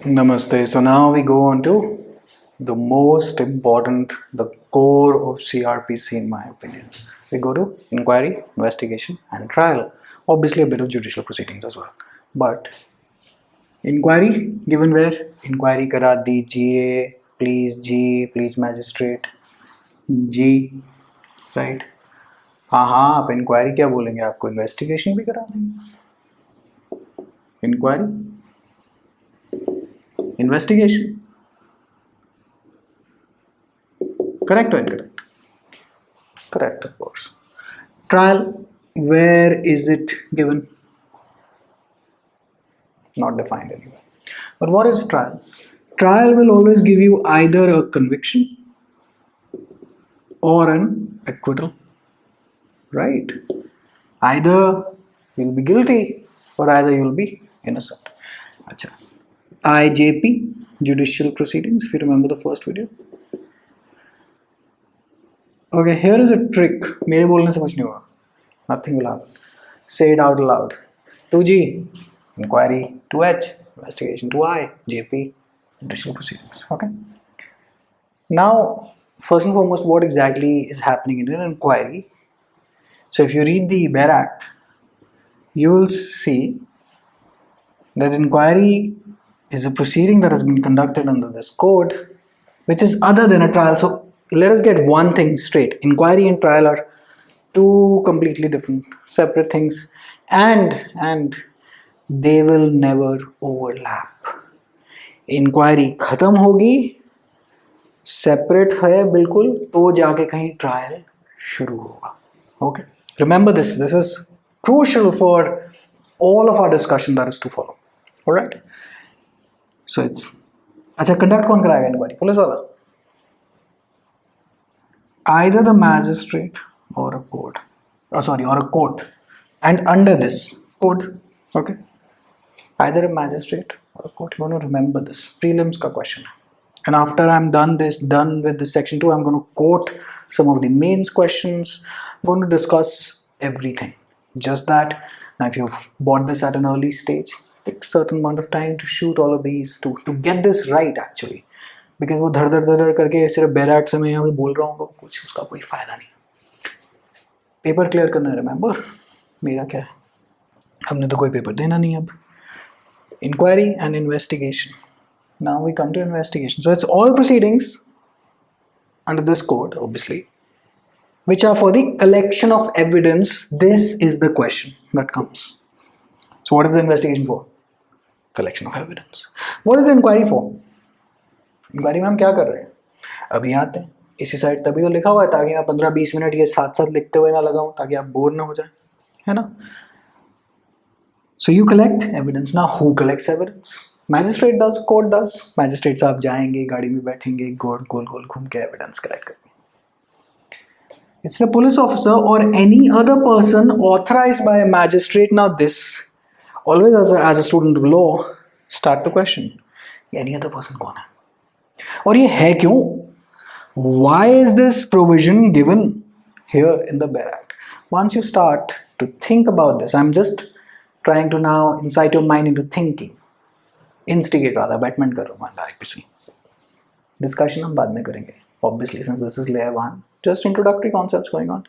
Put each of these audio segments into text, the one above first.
Namaste. So now we go on to the most important, the core of CRPC in my opinion. We go to inquiry, investigation and trial. Obviously a bit of judicial proceedings as well. But inquiry given where? Inquiry करा दीजिए, please G, please magistrate, G, right? हाँ आप inquiry क्या बोलेंगे, आपको investigation भी करा देंगे. Inquiry, investigation, correct or incorrect? Correct, of course. Trial, where is it given? Not defined anywhere. But what is trial? Trial will always give you either a conviction or an acquittal, right? Either you'll be guilty or either you'll be innocent. Achha. IJP, judicial proceedings, if you remember the first video. Okay, here is a trick. मेरे बोलने से कुछ नहीं होगा. Nothing will happen. Say it out loud. 2G, inquiry. 2H, investigation. 2I, JP, judicial proceedings. Okay. Now, first and foremost, what exactly is happening in an inquiry? So, if you read the Bear Act, you will see that inquiry is a proceeding that has been conducted under this code, which is other than a trial. So, let us get one thing straight. Inquiry and trial are two completely different, separate things, and they will never overlap. Inquiry खत्म होगी, separate है बिल्कुल, तो जाके कहीं trial शुरू होगा. Okay. Remember this. This is crucial for all of our discussion that is to follow. All right. So it's अच्छा conduct कौन कराएगा inquiry? पुलिस वाला? Either the magistrate or a court, or a court, and under this code, okay, either a magistrate or a court. You want to remember this prelims ka question. And after I'm done with this section 2, I'm going to quote some of the mains questions. I'm going to discuss everything. Just that. Now, if you've bought this at an early stage, take a certain amount of time to shoot all of these to get this right actually. Because वो धड़ धड़ धड़ करके सिर्फ बैराक से मैं यहाँ पे बोल रहा हूँ कुछ उसका कोई फ़ायदा नहीं. पेपर क्लियर करना है. रिमेंबर मेरा क्या है, हमने तो कोई पेपर देना नहीं अब. Inquiry and investigation. Now we come to investigation. So it's all proceedings under this code obviously which are for the collection of evidence. This is the question that comes. So what is the investigation for? Collection of evidence. What is the inquiry for? Inquiry में हम क्या कर रहे हैं? अभी आते हैं इसी साइड, तभी तो लिखा हुआ है ताकि मैं 15-20 मिनट ये साथ साथ लिखते हुए ना लगाऊं, ताकि आप बोर ना हो जाए, है ना. So you collect evidence. Now who collects evidence? Magistrate does, court does. Magistrate साहब जाएंगे, गाड़ी में बैठेंगे, गोल गोल गोल घूम के एविडेंस कलेक्ट करेंगे. इट्स द पुलिस ऑफिसर और any other person authorized by a magistrate. Now this always as a student of law start to question, any other person कौन है और ये है क्यों? Why is this provision given here in the Bear Act? Once you start to think about this, I'm just trying to now incite your mind into thinking, instigate rather, बैटमेंट कर रहा हूँ IPC. Discussion हम बाद में करेंगे. Obviously, since this is layer 1, just introductory concepts going on.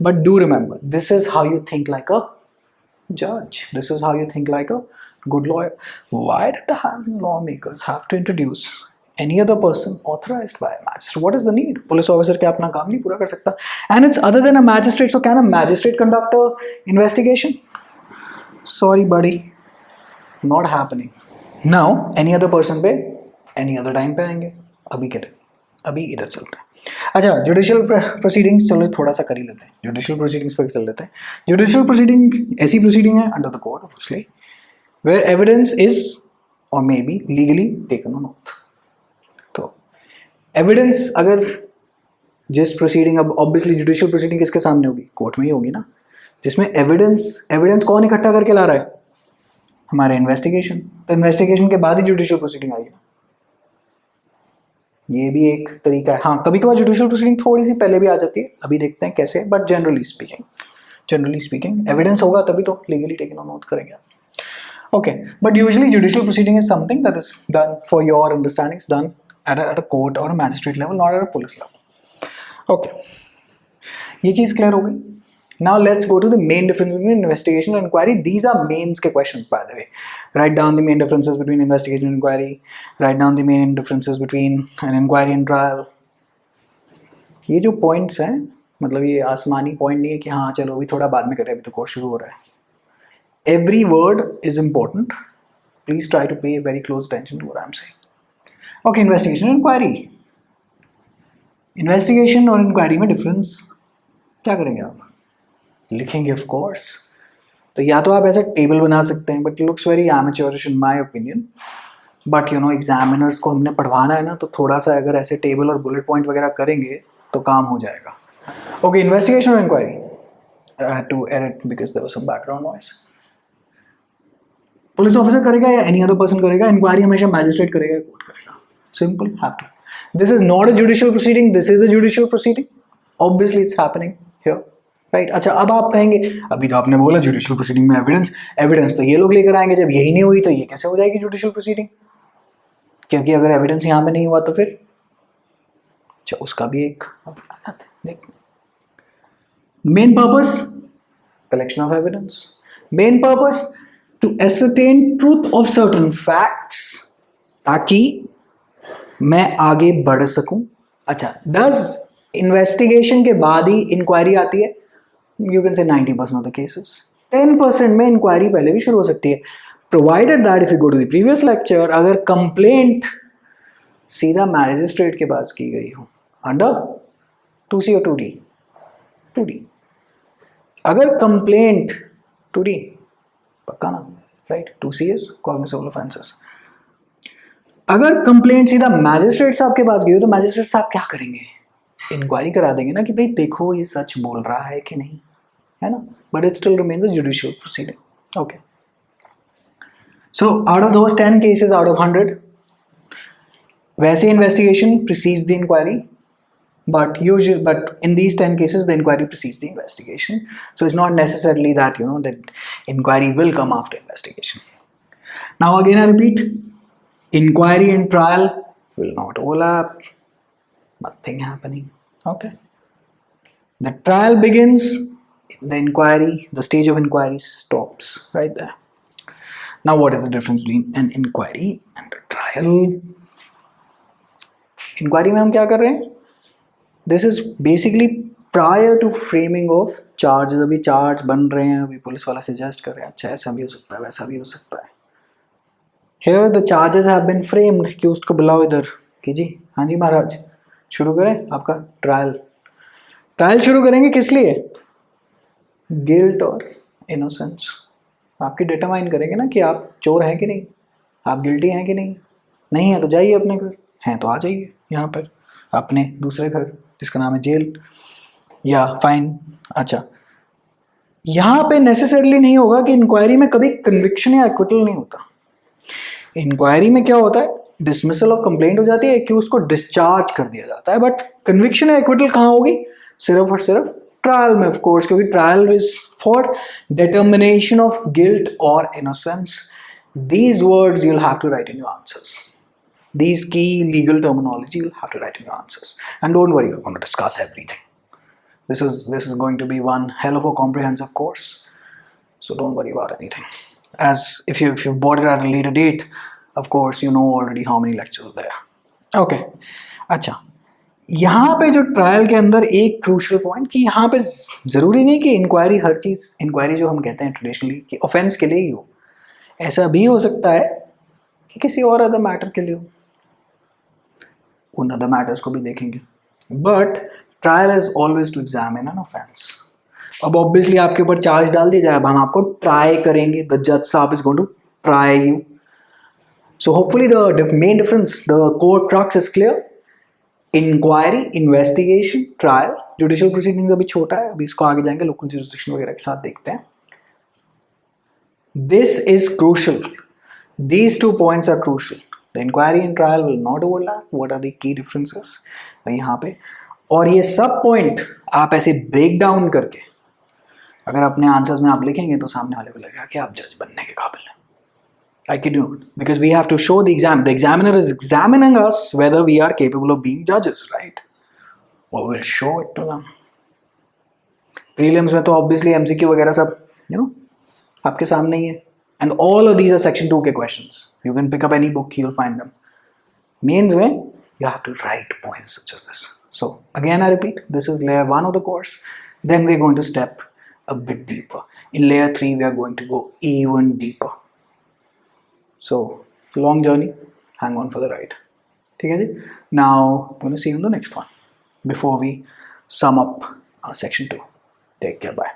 But do remember, this is how you think like a judge. This is how you think like a good lawyer. Why did the lawmakers have to introduce any other person authorized by a magistrate? What is the need? Police officer क्या अपना काम नहीं पूरा कर सकता? And it's other than a magistrate. So can a magistrate conduct a investigation? Sorry, buddy, not happening. Now any other person पे any other time पे आएंगे. अभी क्या? अभी इधर चलते हैं. अच्छा, जुडिशियल प्रोसीडिंग्स चलो थोड़ा सा कर ही लेते हैं. जुडिशियल प्रोसीडिंग्स पे चल लेते हैं. जुडिशियल प्रोसीडिंग ऐसी प्रोसीडिंग है under the code obviously where evidence is or may be legally taken on oath. Evidence अगर जिस प्रोसीडिंग, अब ऑब्वियसली जुडिशियल प्रोसीडिंग किसके सामने होगी? कोर्ट में ही होगी ना. जिसमें एविडेंस कौन इकट्ठा करके ला रहा है? हमारे इन्वेस्टिगेशन. तो इन्वेस्टिगेशन के बाद ही जुडिशियल प्रोसीडिंग आएगी ना. ये भी एक तरीका है. हाँ, कभी कभार जुडिशियल प्रोसीडिंग थोड़ी सी पहले भी आ जाती है. अभी देखते हैं कैसे, बट जनरली स्पीकिंग एविडेंस होगा तभी तो लीगली टेकन ऑन ओथ करेंगे. Okay, but usually judicial proceeding is something that is done, for your understanding, is done at a court or a magistrate level, not at a police level. Okay, ये चीज clear हो गई. Now let's go to the main difference between investigation and inquiry. These are mains के questions, by the way. Write down the main differences between investigation and inquiry. Write down the main differences between an inquiry and trial. ये जो points हैं, मतलब ये आसमानी point नहीं है कि हाँ चलो अभी थोड़ा बाद में करें, अभी तो कोर्स शुरू हो रहा है. Every word is important. Please try to pay very close attention to what I'm saying. Okay, investigation and inquiry. Investigation और inquiry में difference क्या करेंगे आप? लिखेंगे of course. तो या तो आप ऐसा टेबल बना सकते हैं, but it looks very amateurish in my opinion. But you know, examiners को हमने पढ़वाना है ना, तो थोड़ा सा अगर ऐसे टेबल और बुलेट पॉइंट वगैरह करेंगे तो काम हो जाएगा. Okay, investigation or inquiry. I had to edit because there was some background noise. Police officer करेगा या एनी अदर पर्सन करेगा? इंक्वायरी हमेशा मैजिस्ट्रेट करेगा या कोर्ट करेगा? Simple, have to. This is not a judicial proceeding, this is a judicial proceeding. Obviously it's happening here, right. अच्छा, अब आप कहेंगे अभी तो आपने बोला जुडिशियल प्रोसीडिंग में एविडेंस तो ये लोग लेकर आएंगे, जब यही नहीं हुई तो ये कैसे हो जाएगी जुडिशियल प्रोसीडिंग? क्योंकि अगर एविडेंस यहाँ पे नहीं हुआ तो फिर अच्छा उसका भी एक देख. Main purpose collection of evidence. Main purpose to ascertain truth of certain facts, ताकि मैं आगे बढ़ सकूं. अच्छा, does investigation के बाद ही inquiry आती है? You can say 90% of the cases. 10% में inquiry पहले भी शुरू हो सकती है, provided that if you go to the previous lecture, अगर complaint सीधा magistrate के पास की गई हो under 2C और 2D. 2D. अगर complaint 2D पक्का ना, right. 2C is cognizable offenses. अगर कंप्लेंट सीधा मैजिस्ट्रेट साहब के पास गई हो तो मैजिस्ट्रेट साहब क्या करेंगे? इंक्वायरी करा देंगे ना कि भाई देखो ये सच बोल रहा है कि नहीं, है ना. But it still remains a judicial proceeding. Okay, so out of those 10 cases out of 100, वैसे investigation precedes the inquiry. But in these 10 cases, the inquiry precedes the investigation. So it's not necessarily that that inquiry will come after investigation. Now again I repeat, inquiry and trial will not overlap. Nothing happening. Okay. The trial begins, the inquiry, the stage of inquiry stops right there. Now what is the difference between an inquiry and a trial? Inquiry में हम क्या कर रहे हैं? This is basically prior to framing of charges. अभी charge बन रहे हैं, अभी पुलिस वाला सजेस्ट कर रहे हैं अच्छा ऐसा भी हो सकता है वैसा भी हो सकता है. Here the charges have been framed. Accused को बुलाओ इधर कि जी हाँ जी महाराज शुरू करें आपका ट्रायल. ट्रायल शुरू करेंगे किस लिए? Guilt or innocence. आपकी डिटरमाइन करेंगे ना कि आप चोर हैं कि नहीं, आप गिल्टी हैं कि नहीं. नहीं है तो जाइए अपने घर, हैं तो आ जाइए यहाँ पर अपने दूसरे घर जिसका नाम है जेल या फाइन. अच्छा, यहाँ पे नेसेसरली नहीं होगा कि इंक्वायरी में कभी कन्विक्शन या एक्विटल नहीं होता. इंक्वायरी में क्या होता है? डिसमिसल ऑफ कंप्लेंट हो जाती है कि उसको डिस्चार्ज कर दिया जाता है. बट कन्विक्शन या एक्विटल कहाँ होगी? सिर्फ और सिर्फ ट्रायल में, ऑफ कोर्स, क्योंकि trial is for determination of guilt or innocence. These words you will have to write in your answers. These key legal terminology you'll have to write in your answers. And don't worry, we're going to discuss everything. This is going to be one hell of a comprehensive course. So don't worry about anything. As if you've bought it at a later date, of course you know already how many lectures are there. Okay. अच्छा, यहाँ पे जो trial के अंदर एक crucial point कि यहाँ पे जरूरी नहीं कि इंक्वायरी हर चीज, इंक्वायरी जो हम कहते हैं ट्रेडिशनली कि ऑफेंस के लिए ही हो. ऐसा भी हो सकता है कि किसी और अदर मैटर के लिए हो. उन अदर मैटर्स को भी देखेंगे. But trial is always to examine an offence. अब ऑब्वियसली आपके ऊपर चार्ज डाल दिया जाए, अब हम आपको ट्राई करेंगे. द जज साहब is going to try you. So hopefully the main difference, the core crux is clear. Inquiry, investigation, trial. Judicial proceeding अभी छोटा है, अभी इसको आगे जाएंगे लोकल जुरिस्डिक्शन वगैरह के साथ देखते हैं. This is crucial. These 2 points are crucial. The inquiry and trial will not overlap. What are the key differences? यहाँ पे, और ये सब पॉइंट आप ऐसे ब्रेक डाउन करके अगर अपने आंसर्स में आप लिखेंगे तो सामने वाले को लगेगा कि आप जज बनने के काबिल हैं. I kid you not. Because we have to show the exam. The examiner is examining us whether we are capable of being judges, right? Well, we'll show it to them. Prelims में तो obviously MCQ वगैरह सब, you know, आपके सामने ही है. And all of these are section 2 के questions. You can pick up any book, you'll find them. Mains में, you have to write points such as this. So, again I repeat, this is layer 1 of the course. Then we're going to step a bit deeper. In layer 3, we are going to go even deeper. So, long journey, hang on for the ride. Okay? Now, I'm going to see you in the next one before we sum up section 2. Take care, bye.